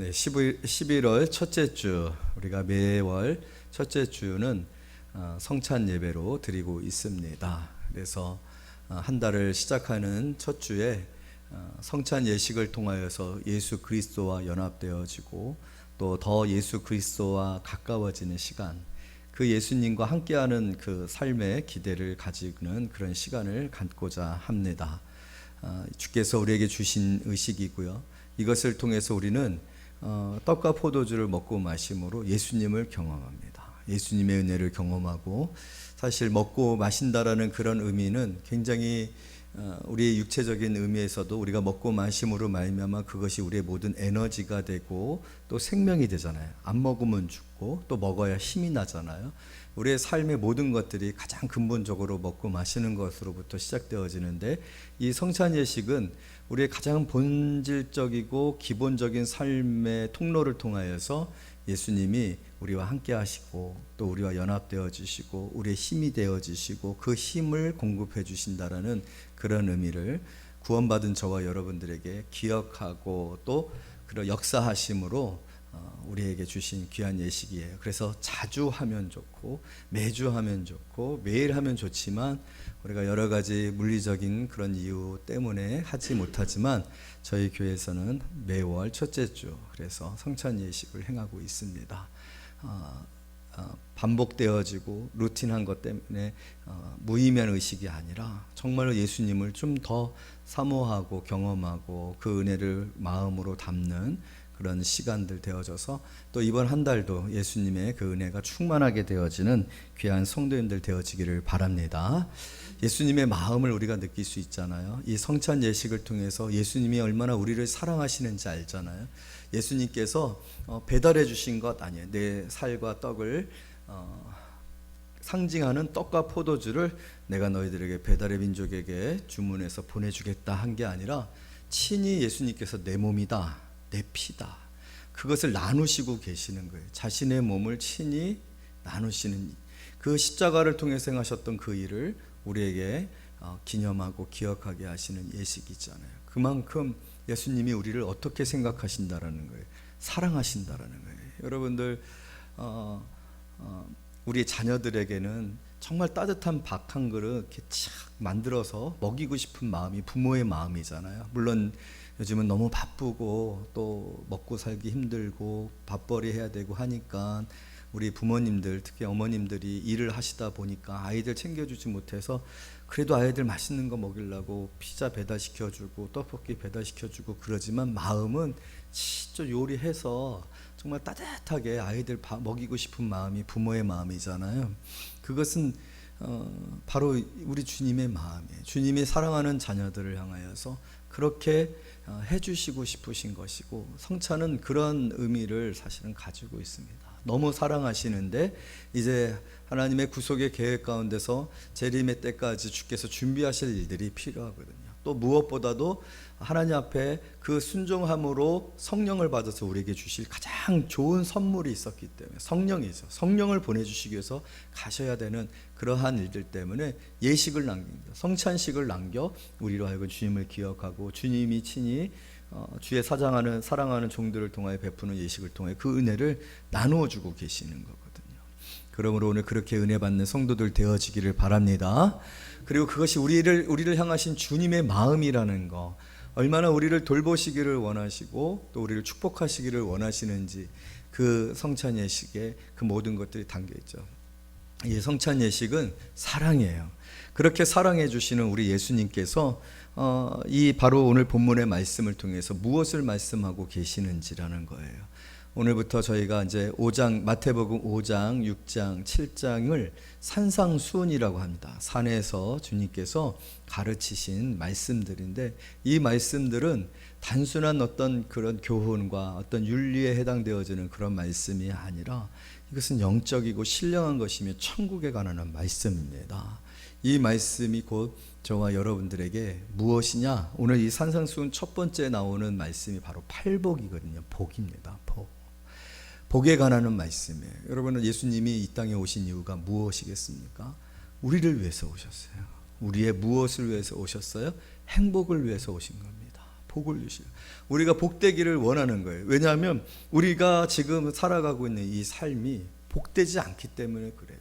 네, 11월 첫째 주, 우리가 매월 첫째 주는 성찬 예배로 드리고 있습니다. 그래서 한 달을 시작하는 첫 주에 성찬 예식을 통하여서 예수 그리스도와 연합되어지고 또 더 예수 그리스도와 가까워지는 시간, 그 예수님과 함께하는 그 삶의 기대를 가지는 그런 시간을 갖고자 합니다. 주께서 우리에게 주신 의식이고요. 이것을 통해서 우리는 떡과 포도주를 먹고 마심으로 예수님을 경험합니다. 예수님의 은혜를 경험하고, 사실 먹고 마신다라는 그런 의미는 굉장히 우리의 육체적인 의미에서도 우리가 먹고 마심으로 말미암아 그것이 우리의 모든 에너지가 되고 또 생명이 되잖아요. 안 먹으면 죽고 또 먹어야 힘이 나잖아요. 우리의 삶의 모든 것들이 가장 근본적으로 먹고 마시는 것으로부터 시작되어지는데, 이 성찬 예식은 우리의 가장 본질적이고 기본적인 삶의 통로를 통하여서 예수님이 우리와 함께 하시고 또 우리와 연합되어 주시고 우리의 힘이 되어 주시고 그 힘을 공급해 주신다라는 그런 의미를 구원받은 저와 여러분들에게 기억하고 또 그런 역사하심으로 우리에게 주신 귀한 예식이에요. 그래서 자주 하면 좋고 매주 하면 좋고 매일 하면 좋지만, 우리가 여러 가지 물리적인 그런 이유 때문에 하지 못하지만 저희 교회에서는 매월 첫째 주 그래서 성찬 예식을 행하고 있습니다. 반복되어지고 루틴한 것 때문에 무의미한 의식이 아니라 정말로 예수님을 좀 더 사모하고 경험하고 그 은혜를 마음으로 담는 그런 시간들 되어져서, 또 이번 한 달도 예수님의 그 은혜가 충만하게 되어지는 귀한 성도님들 되어지기를 바랍니다. 예수님의 마음을 우리가 느낄 수 있잖아요. 이 성찬 예식을 통해서 예수님이 얼마나 우리를 사랑하시는지 알잖아요. 예수님께서 배달해 주신 것 아니에요. 내 살과 떡을 상징하는 떡과 포도주를 내가 너희들에게 배달의 민족에게 주문해서 보내주겠다 한 게 아니라, 친히 예수님께서 내 몸이다, 내 피다, 그것을 나누시고 계시는 거예요. 자신의 몸을 친히 나누시는, 그 십자가를 통해서 행하셨던 그 일을 우리에게 기념하고 기억하게 하시는 예식이잖아요. 그만큼 예수님이 우리를 어떻게 생각하신다라는 거예요. 사랑하신다라는 거예요. 여러분들 우리 자녀들에게는 정말 따뜻한 밥 한 그릇 이렇게 착 만들어서 먹이고 싶은 마음이 부모의 마음이잖아요. 물론 요즘은 너무 바쁘고 또 먹고 살기 힘들고 밥벌이 해야 되고 하니까 우리 부모님들, 특히 어머님들이 일을 하시다 보니까 아이들 챙겨주지 못해서 그래도 아이들 맛있는 거 먹이려고 피자 배달시켜주고 떡볶이 배달시켜주고 그러지만, 마음은 진짜 요리해서 정말 따뜻하게 아이들 먹이고 싶은 마음이 부모의 마음이잖아요. 그것은 바로 우리 주님의 마음이에요. 주님이 사랑하는 자녀들을 향하여서 그렇게 해주시고 싶으신 것이고, 성찬은 그런 의미를 사실은 가지고 있습니다. 너무 사랑하시는데 이제 하나님의 구속의 계획 가운데서 재림의 때까지 주께서 준비하실 일들이 필요하거든요. 또 무엇보다도 하나님 앞에 그 순종함으로 성령을 받아서 우리에게 주실 가장 좋은 선물이 있었기 때문에, 성령이죠. 성령을 보내주시기 위해서 가셔야 되는 그러한 일들 때문에 예식을 남깁니다. 성찬식을 남겨 우리로 하여금 주님을 기억하고 주님이 친히 주의 사랑하는 종들을 통하여 베푸는 예식을 통해 그 은혜를 나누어 주고 계시는 거거든요. 그러므로 오늘 그렇게 은혜 받는 성도들 되어지기를 바랍니다. 그리고 그것이 우리를 향하신 주님의 마음이라는 거, 얼마나 우리를 돌보시기를 원하시고 또 우리를 축복하시기를 원하시는지, 그 성찬 예식에 그 모든 것들이 담겨 있죠. 이 성찬 예식은 사랑이에요. 그렇게 사랑해 주시는 우리 예수님께서 이 바로 오늘 본문의 말씀을 통해서 무엇을 말씀하고 계시는지라는 거예요. 오늘부터 저희가 이제 5장, 마태복음 5장, 6장, 7장을 산상수훈이라고 합니다. 산에서 주님께서 가르치신 말씀들인데, 이 말씀들은 단순한 어떤 그런 교훈과 어떤 윤리에 해당되어지는 그런 말씀이 아니라, 이것은 영적이고 신령한 것이며 천국에 관한 말씀입니다. 이 말씀이 곧 저와 여러분들에게 무엇이냐? 오늘 이 산상수훈 첫 번째 나오는 말씀이 바로 팔복이거든요. 복입니다. 복에 관한 말씀이에요. 여러분은 예수님이 이 땅에 오신 이유가 무엇이겠습니까? 우리를 위해서 오셨어요. 우리의 무엇을 위해서 오셨어요? 행복을 위해서 오신 겁니다. 복을 주시라. 우리가 복되기를 원하는 거예요. 왜냐하면 우리가 지금 살아가고 있는 이 삶이 복되지 않기 때문에 그래요.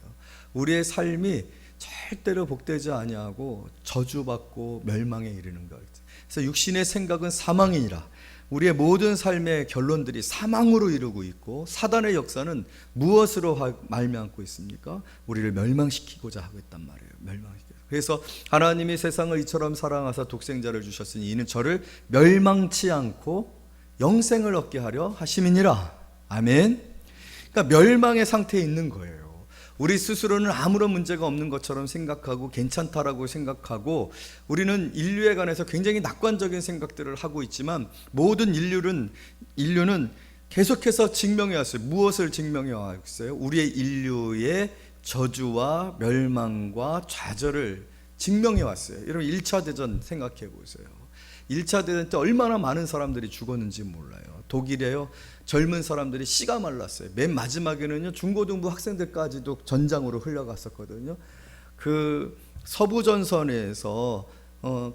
우리의 삶이 절대로 복되지 아니하고 저주받고 멸망에 이르는 거예요. 그래서 육신의 생각은 사망이니라. 우리의 모든 삶의 결론들이 사망으로 이루고 있고, 사단의 역사는 무엇으로 말미암고 있습니까? 우리를 멸망시키고자 하고 있단 말이에요. 멸망시키고. 그래서 하나님이 세상을 이처럼 사랑하사 독생자를 주셨으니 이는 저를 멸망치 않고 영생을 얻게 하려 하심이니라. 아멘. 그러니까 멸망의 상태에 있는 거예요. 우리 스스로는 아무런 문제가 없는 것처럼 생각하고 괜찮다라고 생각하고, 우리는 인류에 관해서 굉장히 낙관적인 생각들을 하고 있지만, 모든 인류는 계속해서 증명해 왔어요. 무엇을 증명해 왔어요? 우리의 인류의 저주와 멸망과 좌절을 증명해 왔어요. 여러분 1차 대전 생각해 보세요. 1차 대전 때 얼마나 많은 사람들이 죽었는지 몰라요. 독일에요, 젊은 사람들이 씨가 말랐어요. 맨 마지막에는요, 중고등부 학생들까지도 전장으로 흘러갔었거든요. 그 서부전선에서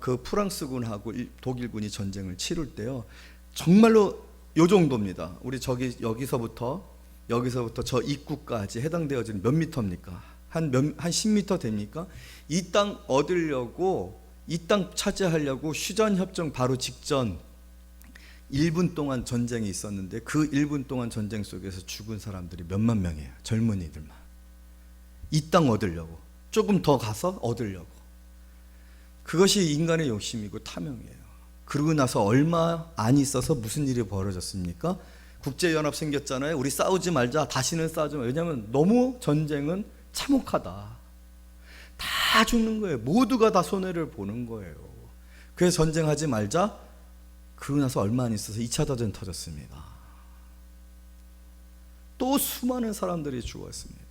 그 프랑스군하고 독일군이 전쟁을 치를 때요, 정말로 요 정도입니다. 우리 여기서부터 저 입구까지 해당되어지는 몇 미터입니까? 한 10미터 됩니까? 이 땅 얻으려고, 이 땅 차지하려고 휴전협정 바로 직전 1분 동안 전쟁이 있었는데, 그 1분 동안 전쟁 속에서 죽은 사람들이 몇만 명이에요. 젊은이들만. 이 땅 얻으려고, 조금 더 가서 얻으려고. 그것이 인간의 욕심이고 탐욕이에요. 그러고 나서 얼마 안 있어서 무슨 일이 벌어졌습니까? 국제연합 생겼잖아요. 우리 싸우지 말자, 다시는 싸우지 말자. 왜냐하면 너무 전쟁은 참혹하다. 다 죽는 거예요. 모두가 다 손해를 보는 거예요. 그래서 전쟁하지 말자. 그러고 나서 얼마 안 있어서 2차 대전 터졌습니다. 또 수많은 사람들이 죽었습니다.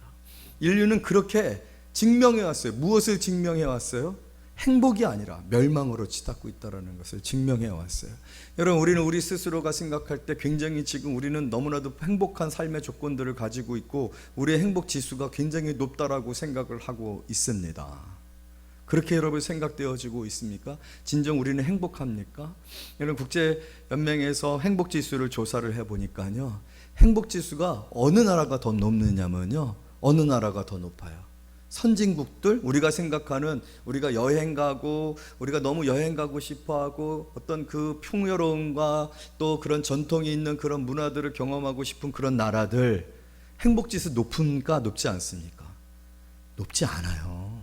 인류는 그렇게 증명해 왔어요. 무엇을 증명해 왔어요? 행복이 아니라 멸망으로 치닫고 있다는 것을 증명해 왔어요. 여러분, 우리는 우리 스스로가 생각할 때 굉장히 지금 우리는 너무나도 행복한 삶의 조건들을 가지고 있고, 우리의 행복 지수가 굉장히 높다라고 생각을 하고 있습니다. 그렇게 여러분 생각되어지고 있습니까? 진정 우리는 행복합니까? 여러분, 국제연맹에서 행복지수를 조사를 해보니까요, 행복지수가 어느 나라가 더 높느냐면요, 어느 나라가 더 높아요? 선진국들, 우리가 생각하는, 우리가 여행 가고, 우리가 너무 여행 가고 싶어 하고, 어떤 그 풍요로움과 또 그런 전통이 있는 그런 문화들을 경험하고 싶은 그런 나라들, 행복지수 높은가 높지 않습니까? 높지 않아요.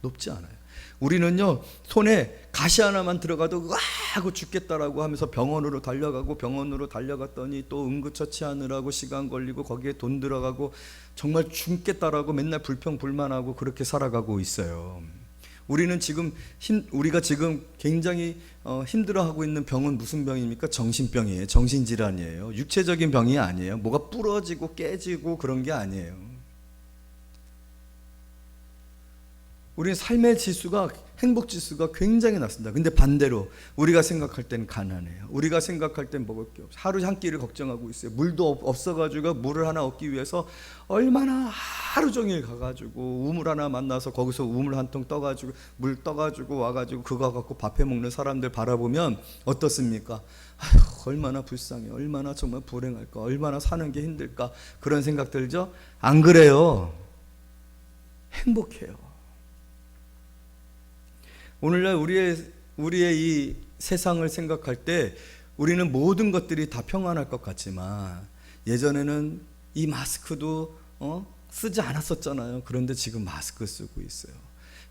높지 않아요. 우리는요, 손에 가시 하나만 들어가도 으아 하고 죽겠다라고 하면서 병원으로 달려갔더니 또 응급처치하느라고 시간 걸리고, 거기에 돈 들어가고, 정말 죽겠다라고 맨날 불평불만하고 그렇게 살아가고 있어요. 우리는 지금 우리가 지금 굉장히 힘들어하고 있는 병은 무슨 병입니까? 정신병이에요. 정신질환이에요. 육체적인 병이 아니에요. 뭐가 부러지고 깨지고 그런 게 아니에요. 우리는 삶의 지수가, 행복 지수가 굉장히 낮습니다. 근데 반대로 우리가 생각할 땐 가난해요. 우리가 생각할 땐 먹을 게 없어요. 하루 한 끼를 걱정하고 있어요. 물도 없어가지고 물을 하나 얻기 위해서 얼마나 하루 종일 가가지고 우물 하나 만나서 거기서 우물 한 통 떠가지고 물 떠가지고 와가지고 그거 갖고 밥해 먹는 사람들 바라보면 어떻습니까? 아휴, 얼마나 불쌍해, 얼마나 정말 불행할까, 얼마나 사는 게 힘들까, 그런 생각 들죠? 안 그래요. 행복해요. 오늘날 우리의 이 세상을 생각할 때 우리는 모든 것들이 다 평안할 것 같지만, 예전에는 이 마스크도 쓰지 않았었잖아요. 그런데 지금 마스크 쓰고 있어요.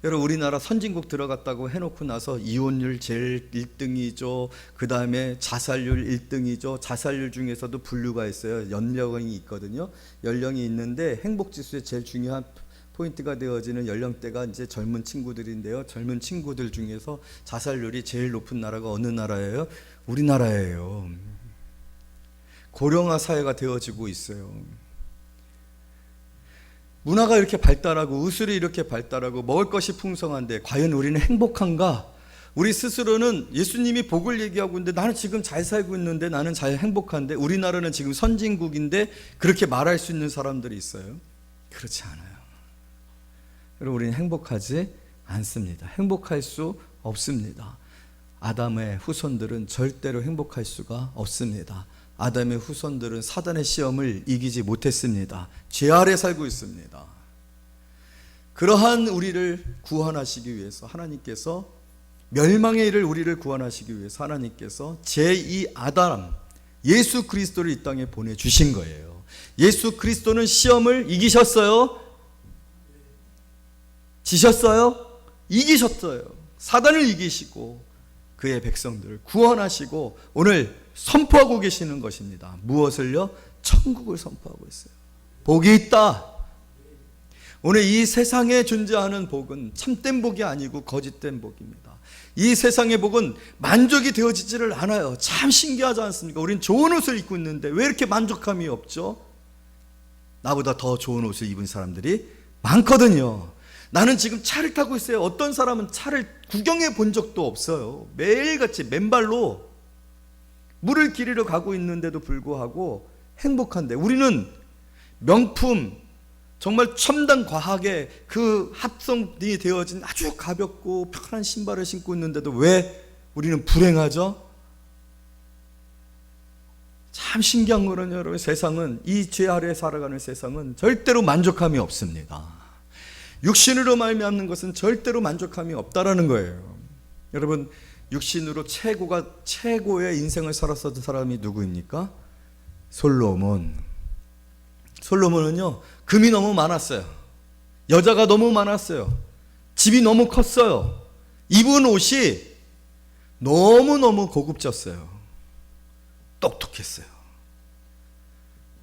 여러분, 우리나라 선진국 들어갔다고 해놓고 나서 이혼율 제일 1등이죠. 그 다음에 자살률 1등이죠. 자살률 중에서도 분류가 있어요. 연령이 있거든요. 연령이 있는데 행복지수의 제일 중요한 포인트가 되어지는 연령대가 이제 젊은 친구들인데요. 젊은 친구들 중에서 자살률이 제일 높은 나라가 어느 나라예요? 우리나라예요. 고령화 사회가 되어지고 있어요. 문화가 이렇게 발달하고 의술이 이렇게 발달하고 먹을 것이 풍성한데 과연 우리는 행복한가? 우리 스스로는 예수님이 복을 얘기하고 있는데, 나는 지금 잘 살고 있는데, 나는 잘 행복한데, 우리나라는 지금 선진국인데 그렇게 말할 수 있는 사람들이 있어요? 그렇지 않아요. 여러분, 우리는 행복하지 않습니다. 행복할 수 없습니다. 아담의 후손들은 절대로 행복할 수가 없습니다. 아담의 후손들은 사단의 시험을 이기지 못했습니다. 죄 아래 살고 있습니다. 그러한 우리를 구원하시기 위해서 하나님께서, 멸망에 이를 우리를 구원하시기 위해서 하나님께서 제2 아담 예수 그리스도를 이 땅에 보내주신 거예요. 예수 그리스도는 시험을 이기셨어요? 지셨어요? 이기셨어요. 사단을 이기시고 그의 백성들을 구원하시고 오늘 선포하고 계시는 것입니다. 무엇을요? 천국을 선포하고 있어요. 복이 있다. 오늘 이 세상에 존재하는 복은 참된 복이 아니고 거짓된 복입니다. 이 세상의 복은 만족이 되어지지를 않아요. 참 신기하지 않습니까? 우린 좋은 옷을 입고 있는데 왜 이렇게 만족감이 없죠? 나보다 더 좋은 옷을 입은 사람들이 많거든요. 나는 지금 차를 타고 있어요. 어떤 사람은 차를 구경해 본 적도 없어요. 매일같이 맨발로 물을 기르러 가고 있는데도 불구하고 행복한데, 우리는 명품, 정말 첨단 과학의 그 합성이 되어진 아주 가볍고 편한 신발을 신고 있는데도 왜 우리는 불행하죠? 참 신기한 거는요, 여러분, 세상은, 이 죄 아래 살아가는 세상은 절대로 만족함이 없습니다. 육신으로 말미암는 것은 절대로 만족함이 없다라는 거예요. 여러분, 육신으로 최고의 인생을 살았었던 사람이 누구입니까? 솔로몬. 솔로몬은요, 금이 너무 많았어요. 여자가 너무 많았어요. 집이 너무 컸어요. 입은 옷이 너무너무 고급졌어요. 똑똑했어요.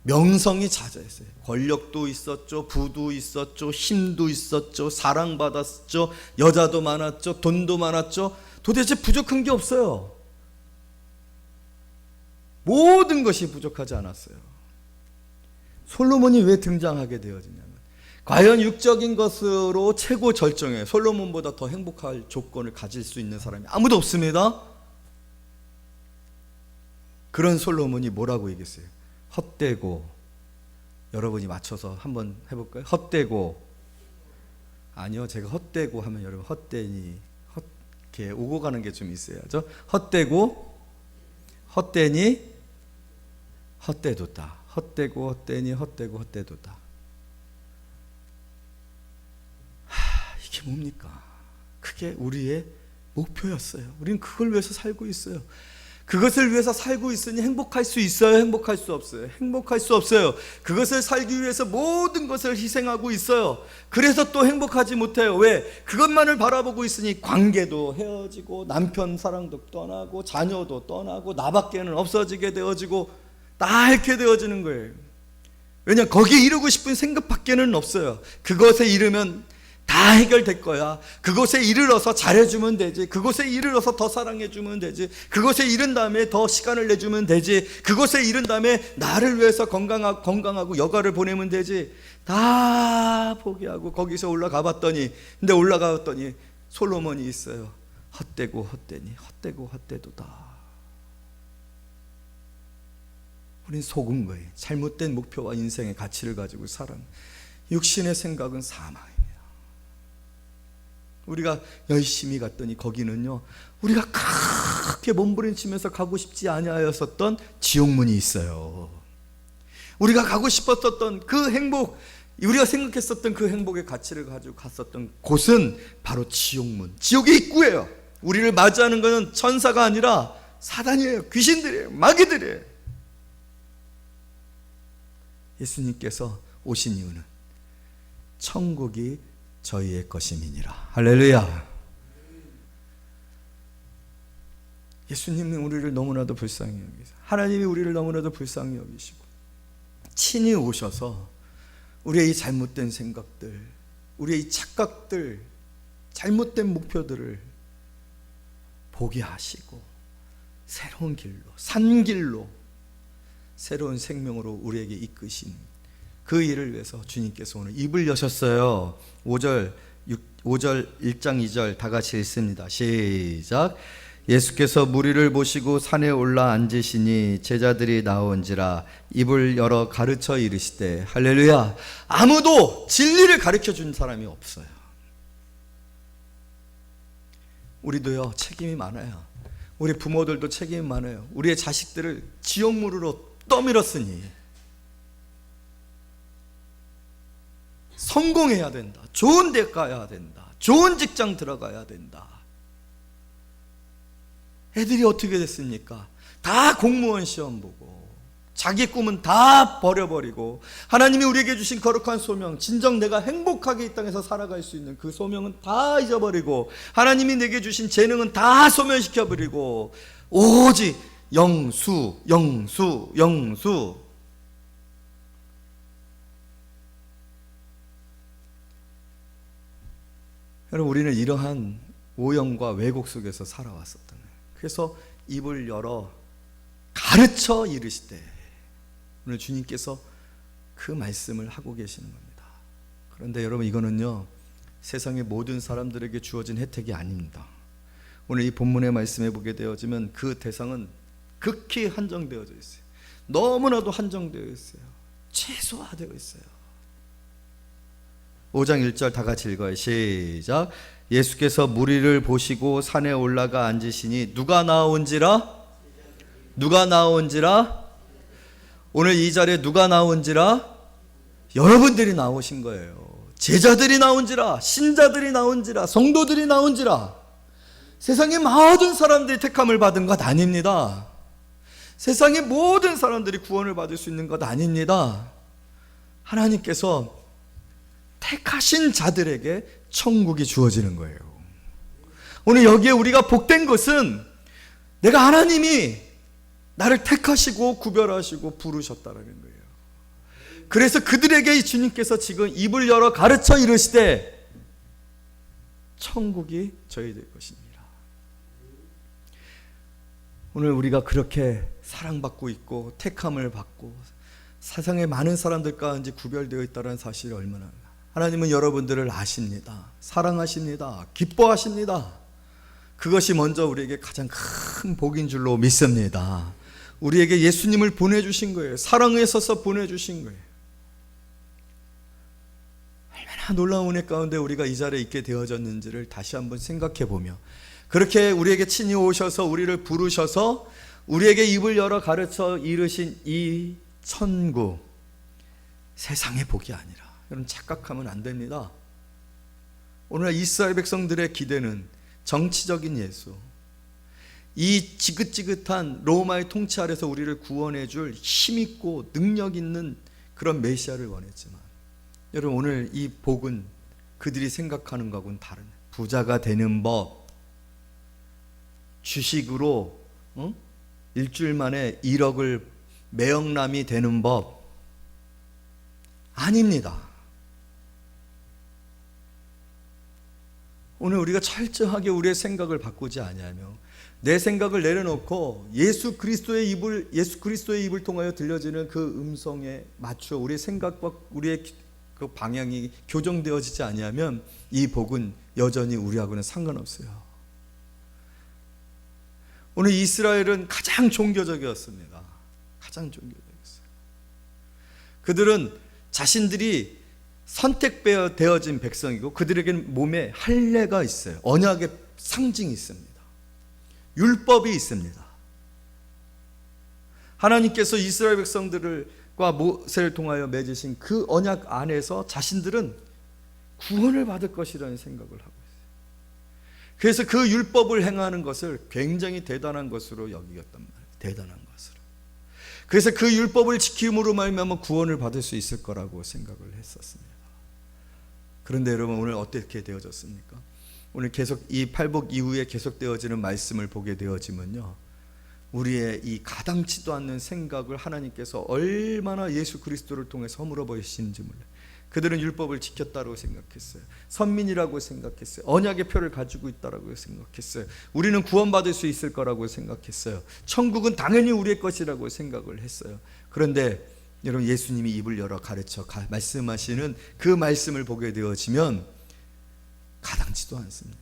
명성이 자자했어요. 권력도 있었죠. 부도 있었죠. 힘도 있었죠. 사랑받았죠. 여자도 많았죠. 돈도 많았죠. 도대체 부족한 게 없어요. 모든 것이 부족하지 않았어요. 솔로몬이 왜 등장하게 되어지냐면, 과연 육적인 것으로 최고 절정에 솔로몬보다 더 행복할 조건을 가질 수 있는 사람이 아무도 없습니다. 그런 솔로몬이 뭐라고 얘기했어요? 헛되고, 여러분이 맞춰서 한번 해볼까요? 헛되고, 아니요, 제가 헛되고 하면 여러분 헛되니, 이렇게 오고 가는 게 좀 있어야죠. 헛되고, 헛되니, 헛되도다. 헛되고, 헛되니, 헛되고, 헛되도다. 이게 뭡니까? 그게 우리의 목표였어요. 우리는 그걸 위해서 살고 있어요. 그것을 위해서 살고 있으니 행복할 수 있어요? 행복할 수 없어요? 행복할 수 없어요. 그것을 살기 위해서 모든 것을 희생하고 있어요. 그래서 또 행복하지 못해요. 왜? 그것만을 바라보고 있으니 관계도 헤어지고, 남편 사랑도 떠나고, 자녀도 떠나고, 나밖에는 없어지게 되어지고, 다 잃게 되어지는 거예요. 왜냐? 거기에 이르고 싶은 생각밖에는 없어요. 그것에 이르면 다 해결될 거야. 그곳에 이르러서 잘해주면 되지. 그곳에 이르러서 더 사랑해주면 되지. 그곳에 이른 다음에 더 시간을 내주면 되지. 그곳에 이른 다음에 나를 위해서 건강하고 여가를 보내면 되지. 다 포기하고 거기서 올라가 봤더니, 근데 올라가 봤더니 솔로몬이 있어요. 헛되고 헛되니 헛되고 헛되도다. 우린 속은 거예요. 잘못된 목표와 인생의 가치를 가지고 살아. 육신의 생각은 사망입니다. 우리가 열심히 갔더니 거기는요, 우리가 그렇게 몸부림치면서 가고 싶지 아니하였었던 지옥문이 있어요. 우리가 가고 싶었었던 그 행복, 우리가 생각했었던 그 행복의 가치를 가지고 갔었던 곳은 바로 지옥문, 지옥의 입구예요. 우리를 맞이하는 것은 천사가 아니라 사단이에요. 귀신들이에요. 마귀들이에요. 예수님께서 오신 이유는 천국이 저희의 것임이니라. 할렐루야. 예수님은 우리를 너무나도 불쌍히 여기시고, 하나님이 우리를 너무나도 불쌍히 여기시고 친히 오셔서 우리의 이 잘못된 생각들, 우리의 이 착각들, 잘못된 목표들을 보게 하시고 새로운 길로, 산길로 새로운 생명으로 우리에게 이끄신 그 일을 위해서 주님께서 오늘 입을 여셨어요. 5절 1장 2절 다 같이 읽습니다. 시작. 예수께서 무리를 보시고 산에 올라 앉으시니 제자들이 나온지라 입을 열어 가르쳐 이르시되. 할렐루야. 아무도 진리를 가르쳐 준 사람이 없어요. 우리도요 책임이 많아요. 우리 부모들도 책임이 많아요. 우리의 자식들을 지옥물으로 떠밀었으니 성공해야 된다. 좋은 데 가야 된다. 좋은 직장 들어가야 된다. 애들이 어떻게 됐습니까? 다 공무원 시험 보고 자기 꿈은 다 버려버리고 하나님이 우리에게 주신 거룩한 소명, 진정 내가 행복하게 이 땅에서 살아갈 수 있는 그 소명은 다 잊어버리고 하나님이 내게 주신 재능은 다 소멸시켜버리고 오직 영수, 영수, 영수. 여러분, 우리는 이러한 오염과 왜곡 속에서 살아왔었던 거예요. 그래서 입을 열어 가르쳐 이르시되, 오늘 주님께서 그 말씀을 하고 계시는 겁니다. 그런데 여러분, 이거는요 세상의 모든 사람들에게 주어진 혜택이 아닙니다. 오늘 이 본문의 말씀에 보게 되어지면 그 대상은 극히 한정되어져 있어요. 너무나도 한정되어 있어요. 최소화되어 있어요. 5장 1절 다 같이 읽어요. 시작. 예수께서 무리를 보시고 산에 올라가 앉으시니 누가 나온지라? 누가 나온지라? 오늘 이 자리에 누가 나온지라? 여러분들이 나오신 거예요. 제자들이 나온지라, 신자들이 나온지라, 성도들이 나온지라. 세상의 모든 사람들이 택함을 받은 것 아닙니다. 세상의 모든 사람들이 구원을 받을 수 있는 것 아닙니다. 하나님께서 택하신 자들에게 천국이 주어지는 거예요. 오늘 여기에 우리가 복된 것은 내가 하나님이 나를 택하시고 구별하시고 부르셨다라는 거예요. 그래서 그들에게 주님께서 지금 입을 열어 가르쳐 이르시되 천국이 저희들 것입니다. 오늘 우리가 그렇게 사랑받고 있고 택함을 받고 세상의 많은 사람들 가운데 구별되어 있다는 사실이 얼마나, 하나님은 여러분들을 아십니다. 사랑하십니다. 기뻐하십니다. 그것이 먼저 우리에게 가장 큰 복인 줄로 믿습니다. 우리에게 예수님을 보내주신 거예요. 사랑에 있어서 보내주신 거예요. 얼마나 놀라운 은혜 가운데 우리가 이 자리에 있게 되어졌는지를 다시 한번 생각해 보며, 그렇게 우리에게 친히 오셔서 우리를 부르셔서 우리에게 입을 열어 가르쳐 이르신 이 천국, 세상의 복이 아니라, 여러분 착각하면 안 됩니다. 오늘 이스라엘 백성들의 기대는 정치적인 예수, 이 지긋지긋한 로마의 통치 아래서 우리를 구원해 줄 힘있고 능력 있는 그런 메시아를 원했지만, 여러분 오늘 이 복은 그들이 생각하는 것과는 다른, 부자가 되는 법, 주식으로 일주일 만에 1억을 매억남이 되는 법 아닙니다. 오늘 우리가 철저하게 우리의 생각을 바꾸지 아니하며 내 생각을 내려놓고 예수 그리스도의 입을 통하여 들려지는 그 음성에 맞추어 우리의 생각과 우리의 그 방향이 교정되어지지 아니하면 이 복은 여전히 우리하고는 상관없어요. 오늘 이스라엘은 가장 종교적이었습니다. 가장 종교적이었어요. 그들은 자신들이 선택되어진 백성이고 그들에게는 몸에 할례가 있어요. 언약의 상징이 있습니다. 율법이 있습니다. 하나님께서 이스라엘 백성들과 모세를 통하여 맺으신 그 언약 안에서 자신들은 구원을 받을 것이라는 생각을 하고 있어요. 그래서 그 율법을 행하는 것을 굉장히 대단한 것으로 여기었단 말이에요. 대단한 것으로. 그래서 그 율법을 지킴으로 말미암아 구원을 받을 수 있을 거라고 생각을 했었습니다. 그런데 여러분 오늘 어떻게 되어졌습니까? 오늘 계속 이 팔복 이후에 계속되어지는 말씀을 보게 되어지면요, 우리의 이 가당치도 않는 생각을 하나님께서 얼마나 예수 그리스도를 통해서 허물어 버리시는지 몰라요. 그들은 율법을 지켰다고 생각했어요. 선민이라고 생각했어요. 언약의 표를 가지고 있다고 생각했어요. 우리는 구원받을 수 있을 거라고 생각했어요. 천국은 당연히 우리의 것이라고 생각을 했어요. 그런데 여러분 예수님이 입을 열어 가르쳐 말씀하시는 그 말씀을 보게 되어지면 가당치도 않습니다.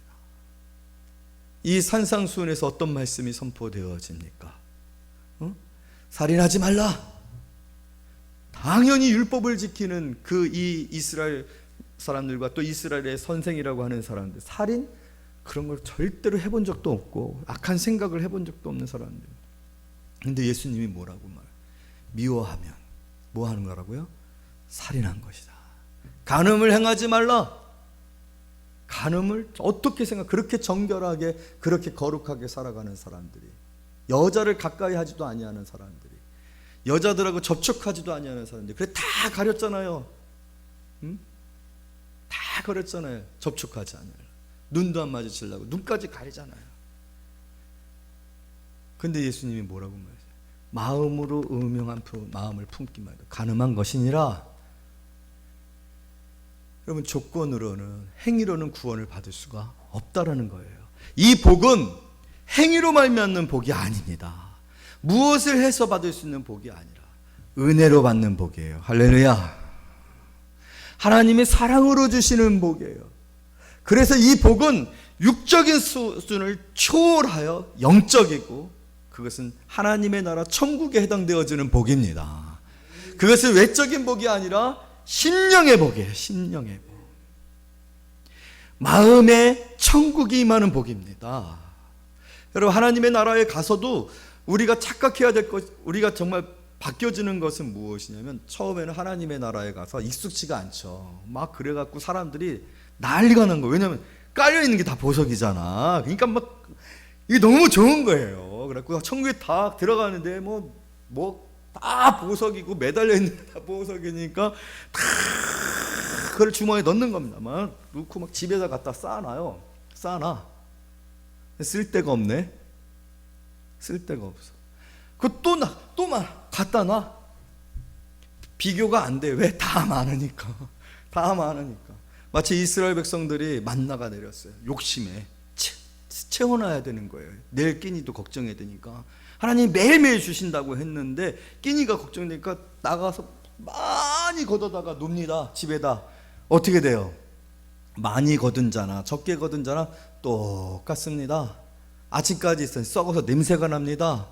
이 산상수훈에서 어떤 말씀이 선포되어집니까? 살인하지 말라. 당연히 율법을 지키는 그 이 이스라엘 사람들과 또 이스라엘의 선생이라고 하는 사람들, 살인? 그런 걸 절대로 해본 적도 없고 악한 생각을 해본 적도 없는 사람들. 근데 예수님이 뭐라고 말해요? 미워하면 뭐 하는 거라고요? 살인한 것이다. 간음을 행하지 말라. 간음을 어떻게 그렇게 정결하게 그렇게 거룩하게 살아가는 사람들이, 여자를 가까이 하지도 아니하는 사람들이, 여자들하고 접촉하지도 아니하는 사람들이, 그래 다 가렸잖아요. 응? 다 가렸잖아요. 접촉하지 않아요. 눈도 안 마주치려고 눈까지 가리잖아요. 근데 예수님이 뭐라고 말해요? 마음으로 음흉한 마음을 품기만 해도 간음한 것이니라. 여러분, 조건으로는, 행위로는 구원을 받을 수가 없다라는 거예요. 이 복은 행위로 말미암는 복이 아닙니다. 무엇을 해서 받을 수 있는 복이 아니라 은혜로 받는 복이에요. 할렐루야. 하나님의 사랑으로 주시는 복이에요. 그래서 이 복은 육적인 수준을 초월하여 영적이고, 그것은 하나님의 나라 천국에 해당되어지는 복입니다. 그것은 외적인 복이 아니라 심령의 복이에요. 심령의 복. 마음에 천국이 임하는 복입니다. 여러분, 하나님의 나라에 가서도 우리가 착각해야 될 것, 우리가 정말 바뀌어지는 것은 무엇이냐면, 처음에는 하나님의 나라에 가서 익숙치가 않죠. 막 그래갖고 사람들이 난리가 난 거예요. 왜냐하면 깔려있는 게 다 보석이잖아. 그러니까 막 이게 너무 좋은 거예요. 그래갖고 천국에 다 들어가는데 다 보석이고 매달려 있는 게 다 보석이니까 다 그걸 주머니에 넣는 겁니다. 막 넣고 막 집에다 갖다 쌓아놔요. 쌓아놔. 쓸 데가 없네. 쓸 데가 없어. 또 갖다 놔. 비교가 안 돼. 왜? 다 많으니까. 다 많으니까. 마치 이스라엘 백성들이 만나가 내렸어요. 욕심에 채워놔야 되는 거예요. 내일 끼니도 걱정해야 되니까. 하나님이 매일매일 주신다고 했는데 끼니가 걱정되니까 나가서 많이 걷어다가 놉니다. 집에다. 어떻게 돼요? 많이 거둔 자나 적게 거둔 자나 똑같습니다. 아침까지 있어요. 썩어서 냄새가 납니다.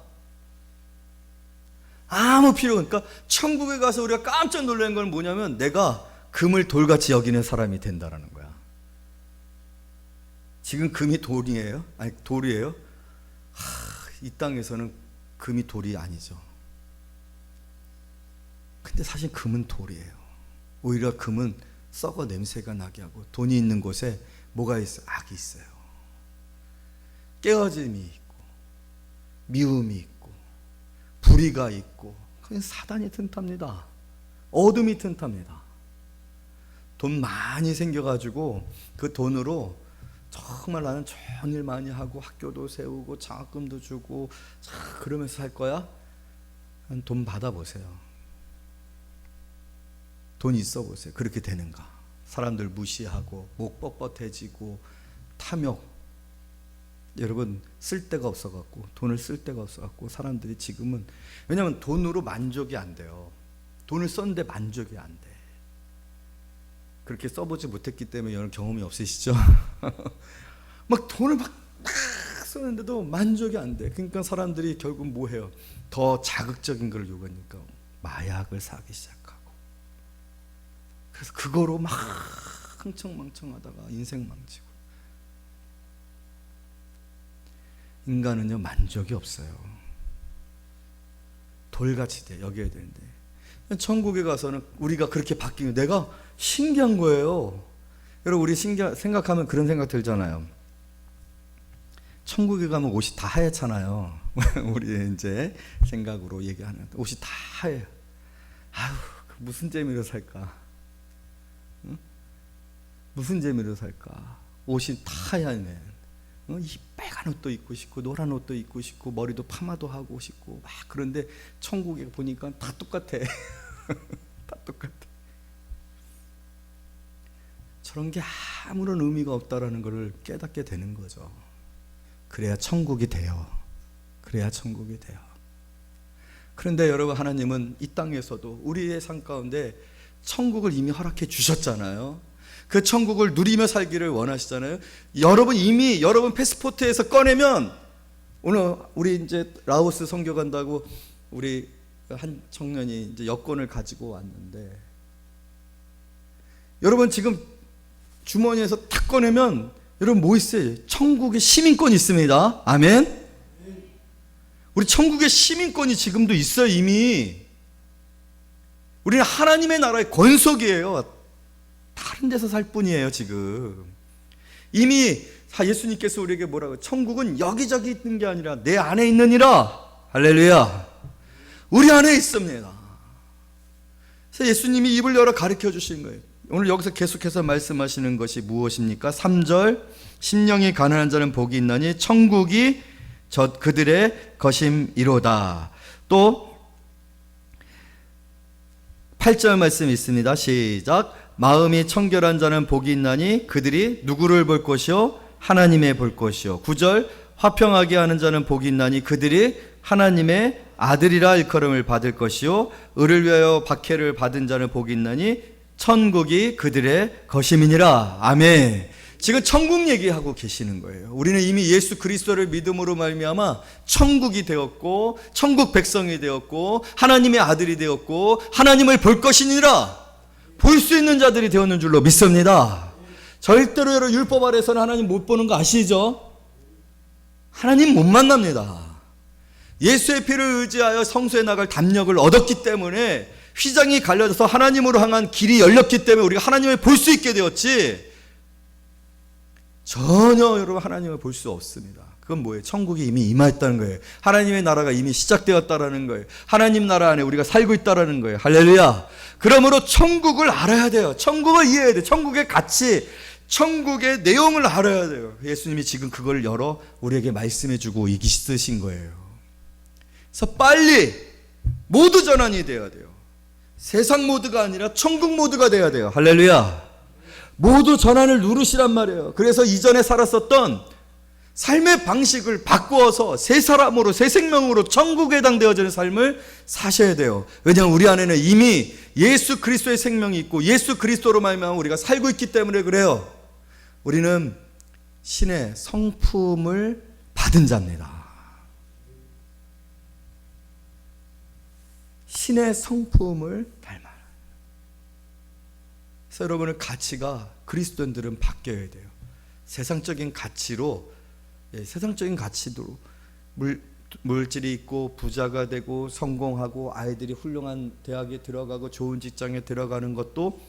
아무 필요. 그러니까 천국에 가서 우리가 깜짝 놀란 건 뭐냐면, 내가 금을 돌같이 여기는 사람이 된다라는 거야. 지금 금이 돌이에요? 아니, 돌이에요? 이 땅에서는 금이 돌이 아니죠. 근데 사실 금은 돌이에요. 오히려 금은 썩어 냄새가 나게 하고, 돈이 있는 곳에 뭐가 있어요? 악이 있어요. 깨어짐이 있고, 미움이 있고, 불의가 있고, 그냥 사단이 튼탑니다. 어둠이 튼탑니다. 돈 많이 생겨가지고 그 돈으로 정말 나는 좋은 일 많이 하고 학교도 세우고 장학금도 주고 그러면서 살 거야? 돈 받아보세요. 돈 있어 보세요. 그렇게 되는가? 사람들 무시하고 목 뻣뻣해지고 탐욕. 여러분, 쓸 데가 없어갖고, 돈을 쓸 데가 없어갖고 사람들이 지금은, 왜냐하면 돈으로 만족이 안 돼요. 돈을 썼는데 만족이 안 돼. 그렇게 써보지 못했기 때문에 여러분 경험이 없으시죠? 막 돈을 막 썼는데도 만족이 안 돼. 그러니까 사람들이 결국 뭐 해요? 더 자극적인 걸 요구하니까 마약을 사기 시작하고, 그래서 그거로 막 흥청망청하다가 인생 망치고. 인간은요, 만족이 없어요. 돌같이 돼 여겨야 되는데, 천국에 가서는 우리가 그렇게 바뀌는, 내가 신기한 거예요. 여러분, 우리 생각하면 그런 생각 들잖아요. 천국에 가면 옷이 다 하얗잖아요. 우리 이제 생각으로 얘기하는, 옷이 다 하얘요. 아유, 무슨 재미로 살까? 응? 무슨 재미로 살까? 옷이 다 하얗네. 이 빨간 옷도 입고 싶고 노란 옷도 입고 싶고 머리도 파마도 하고 싶고 막. 그런데 천국에 보니까 다 똑같아. 다 똑같아. 저런 게 아무런 의미가 없다라는 것을 깨닫게 되는 거죠. 그래야 천국이 돼요. 그래야 천국이 돼요. 그런데 여러분, 하나님은 이 땅에서도 우리의 삶 가운데 천국을 이미 허락해 주셨잖아요. 그 천국을 누리며 살기를 원하시잖아요. 이미 여러분 패스포트에서 꺼내면, 오늘 우리 이제 라오스 선교 간다고 우리 한 청년이 이제 여권을 가지고 왔는데, 여러분 지금 주머니에서 탁 꺼내면 여러분 뭐 있어요? 천국에 시민권이 있습니다. 아멘. 우리 천국의 시민권이 지금도 있어요. 이미 우리는 하나님의 나라의 권속이에요. 다른 데서 살 뿐이에요. 지금 이미 예수님께서 우리에게 뭐라고, 천국은 여기저기 있는 게 아니라 내 안에 있느니라. 할렐루야. 우리 안에 있습니다. 그래서 예수님이 입을 열어 가르쳐 주신 거예요. 오늘 여기서 계속해서 말씀하시는 것이 무엇입니까? 3절, 심령이 가난한 자는 복이 있나니 천국이 그들의 것임이로다. 또 8절 말씀 있습니다. 시작. 마음이 청결한 자는 복이 있나니 그들이 누구를 볼 것이요? 하나님의 볼 것이요. 9절. 화평하게 하는 자는 복이 있나니 그들이 하나님의 아들이라 일컬음을 받을 것이요. 의를 위하여 박해를 받은 자는 복이 있나니 천국이 그들의 것임이니라. 아멘. 지금 천국 얘기하고 계시는 거예요. 우리는 이미 예수 그리스도를 믿음으로 말미암아 천국이 되었고, 천국 백성이 되었고, 하나님의 아들이 되었고, 하나님을 볼 것이니라. 볼 수 있는 자들이 되었는 줄로 믿습니다. 절대로 여러분 율법 아래서는 하나님 못 보는 거 아시죠? 하나님 못 만납니다. 예수의 피를 의지하여 성소에 나갈 담력을 얻었기 때문에, 휘장이 갈려져서 하나님으로 향한 길이 열렸기 때문에 우리가 하나님을 볼 수 있게 되었지, 전혀 여러분 하나님을 볼 수 없습니다. 그건 뭐예요? 천국이 이미 임하였다는 거예요. 하나님의 나라가 이미 시작되었다라는 거예요. 하나님 나라 안에 우리가 살고 있다라는 거예요. 할렐루야. 그러므로 천국을 알아야 돼요. 천국을 이해해야 돼요. 천국의 가치, 천국의 내용을 알아야 돼요. 예수님이 지금 그걸 열어 우리에게 말씀해 주고 있으신 거예요. 그래서 빨리 모두 전환이 되어야 돼요. 세상 모드가 아니라 천국 모드가 돼야 돼요. 할렐루야. 모두 전환을 누르시란 말이에요. 그래서 이전에 살았었던 삶의 방식을 바꾸어서 새 사람으로, 새 생명으로 천국에 해당되어지는 삶을 사셔야 돼요. 왜냐하면 우리 안에는 이미 예수 그리스도의 생명이 있고 예수 그리스도로 말미암아 우리가 살고 있기 때문에 그래요. 우리는 신의 성품을 받은 자입니다. 신의 성품을 닮아요. 그래서 여러분의 가치가, 그리스도인들은 바뀌어야 돼요. 세상적인 가치로, 세상적인 가치도 물질이 있고 부자가 되고 성공하고 아이들이 훌륭한 대학에 들어가고 좋은 직장에 들어가는 것도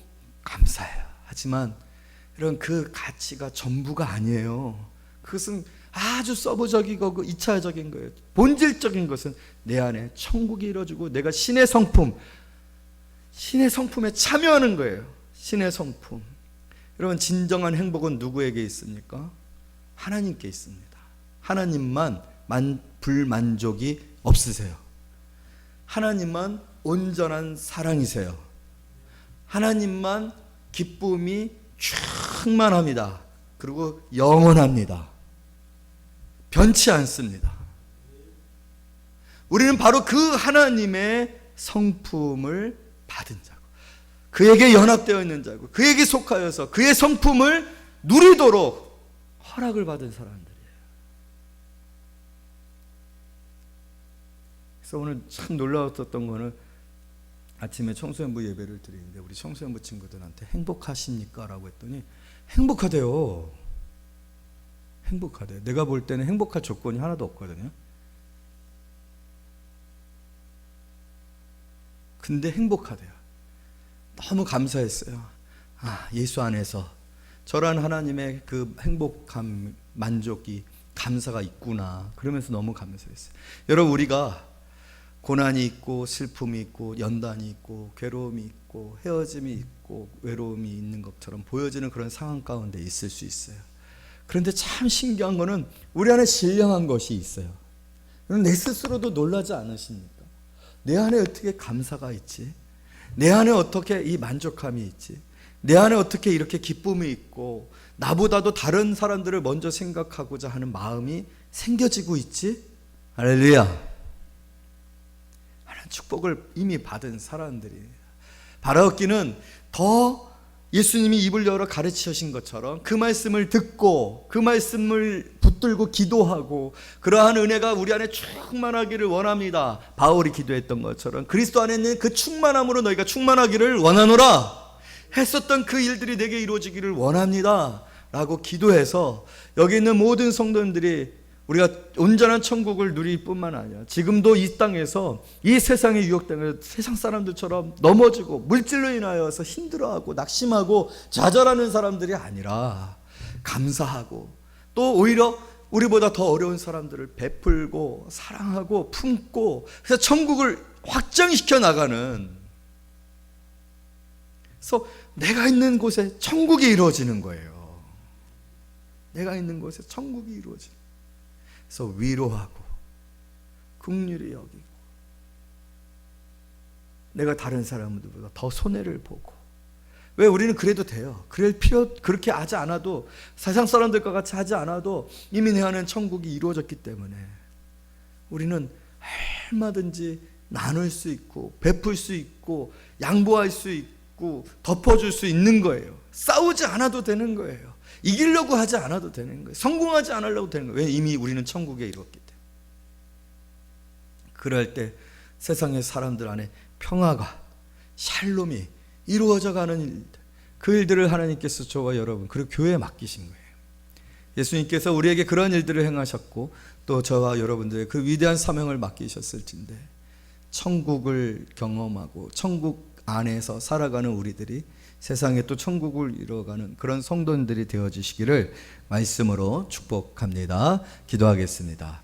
감사해요. 하지만 이런 그 가치가 전부가 아니에요. 그것은 아주 서브적이고 2차적인 거예요. 본질적인 것은 내 안에 천국이 이루어지고 내가 신의 성품, 신의 성품에 참여하는 거예요. 신의 성품. 여러분, 진정한 행복은 누구에게 있습니까? 하나님께 있습니다. 하나님만 불만족이 없으세요. 하나님만 온전한 사랑이세요. 하나님만 기쁨이 충만합니다. 그리고 영원합니다. 변치 않습니다. 우리는 바로 그 하나님의 성품을 받은 자고, 그에게 연합되어 있는 자고, 그에게 속하여서 그의 성품을 누리도록 허락을 받은 사람들이에요. 그래서 오늘 참 놀라웠던 거는, 아침에 청소년부 예배를 드리는데 우리 청소년부 친구들한테 행복하십니까? 라고 했더니 행복하대요. 행복하대요. 내가 볼 때는 행복할 조건이 하나도 없거든요. 근데 행복하대요. 너무 감사했어요. 아, 예수 안에서 저런 하나님의 그 행복감, 만족이, 감사가 있구나. 그러면서 너무 감사했어요. 여러분, 우리가 고난이 있고 슬픔이 있고 연단이 있고 괴로움이 있고 헤어짐이 있고 외로움이 있는 것처럼 보여지는 그런 상황 가운데 있을 수 있어요. 그런데 참 신기한 거는 우리 안에 신령한 것이 있어요. 내 스스로도 놀라지 않으십니까? 내 안에 어떻게 감사가 있지? 내 안에 어떻게 이 만족함이 있지? 내 안에 어떻게 이렇게 기쁨이 있고 나보다도 다른 사람들을 먼저 생각하고자 하는 마음이 생겨지고 있지? 할렐루야. 축복을 이미 받은 사람들이에요. 바라옵기는 더 예수님이 입을 열어 가르치신 것처럼 그 말씀을 듣고 그 말씀을 붙들고 기도하고 그러한 은혜가 우리 안에 충만하기를 원합니다. 바울이 기도했던 것처럼 그리스도 안에 있는 그 충만함으로 너희가 충만하기를 원하노라 했었던 그 일들이 내게 이루어지기를 원합니다. 라고 기도해서 여기 있는 모든 성도님들이 우리가 온전한 천국을 누릴 뿐만 아니라 지금도 이 땅에서 이 세상의 유혹 때문에 세상 사람들처럼 넘어지고 물질로 인하여서 힘들어하고 낙심하고 좌절하는 사람들이 아니라 감사하고 또 오히려 우리보다 더 어려운 사람들을 베풀고 사랑하고 품고 그래서 천국을 확장시켜 나가는, 그래서 내가 있는 곳에 천국이 이루어지는 거예요. 내가 있는 곳에 천국이 이루어지는, 그래서 위로하고 긍휼히 여기고 내가 다른 사람들보다 더 손해를 보고, 왜 우리는 그래도 돼요. 그렇게 하지 않아도, 세상 사람들과 같이 하지 않아도 이미 내 안에 천국이 이루어졌기 때문에 우리는 얼마든지 나눌 수 있고 베풀 수 있고 양보할 수 있고 덮어줄 수 있는 거예요. 싸우지 않아도 되는 거예요. 이기려고 하지 않아도 되는 거예요. 성공하지 않으려고 되는 거예요. 왜? 이미 우리는 천국에 이뤘기 때문에. 그럴 때 세상의 사람들 안에 평화가, 샬롬이 이루어져 가는 일들, 그 일들을 하나님께서 저와 여러분 그리고 교회에 맡기신 거예요. 예수님께서 우리에게 그런 일들을 행하셨고 또 저와 여러분들의 그 위대한 사명을 맡기셨을진데 천국을 경험하고 천국 안에서 살아가는 우리들이 세상에 또 천국을 이뤄가는 그런 성도들이 되어지시기를 말씀으로 축복합니다. 기도하겠습니다.